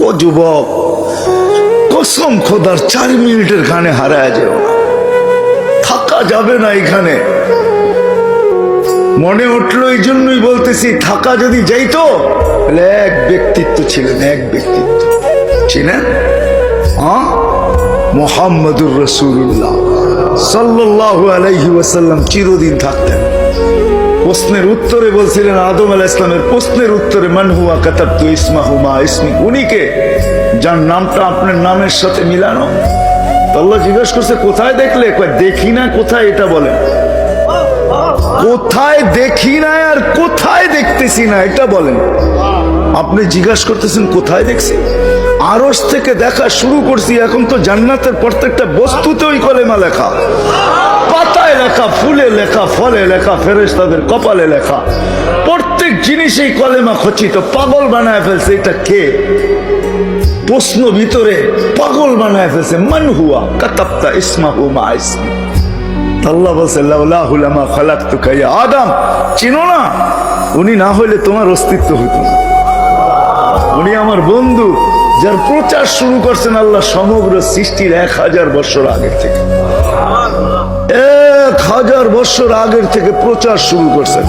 ও যুবক, কসম খোদার 4 মিনিটের গানে হারায় যেও না, থাকা যাবে না এখানে। মনে উঠলো এই জন্যই বলতেছি, থাকা যদি যাইতো তাহলে এক ব্যক্তিত্ব ছিলেন, এক ব্যক্তিত্ব ছিলেন মুহাম্মদুর রাসূলুল্লাহ সাল্লাল্লাহু আলাইহি ওয়াসাল্লাম চিরদিন থাকতেন। প্রশ্নের উত্তরে বলছিলেন, আদম আলাইহিস সালামের প্রশ্নের উত্তরে, মান হুয়া কাতাবতু ইসমাহু মা ইসমিক, উনি কে যার নামটা আপনার নামের সাথে মিলানো। আল্লাহ জিজ্ঞেস করছে কোথায় দেখলে? দেখি না। কোথায় এটা বলেন? কোথায় দেখি না আর কোথায় দেখতেছি না এটা বলেন। আপনি জিজ্ঞাসা করতেছেন কোথায় দেখছি? আরশ থেকে দেখা শুরু করছি, এখন তো জান্নাতের প্রত্যেকটা বস্তুতে ওই কলেমা লেখা, পাতায় লেখা, ফুলে লেখা, ফলে লেখা, ফেরেশতাদের কপালে লেখা, প্রত্যেক জিনিসেই কলেমা খচিত। পাগল বানায় ফেলছে। এটা কে? প্রশ্ন ভিতরে পাগল বানায় ফেলছে। মান হুয়া কাতাবতা ইসমাহু মা ইসমি। আল্লাহ বলছে লাউলাহু লামা খালাকতুকা ইয়া আদম, চিনো না? উনি না হইলে তোমার অস্তিত্ব হইতো না। উনি আমার বন্ধু, যার প্রচার শুরু করছেন আল্লাহ সমগ্র সৃষ্টির 1000 বছর আগের থেকে। 1000 বছর আগের থেকে প্রচার শুরু করছেন।